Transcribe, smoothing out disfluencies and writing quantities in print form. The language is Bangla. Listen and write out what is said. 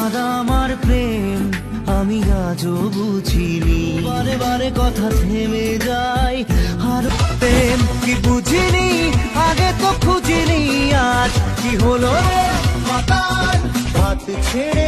আর আমার প্রেম আমি আজও বুঝিনি, বারে বারে কথা থেমে যায়। আর প্রেম কি বুঝিনি, আগে তো খুঁজিনি, আজ কি হলো রে মাতাল, হাত ছেড়ে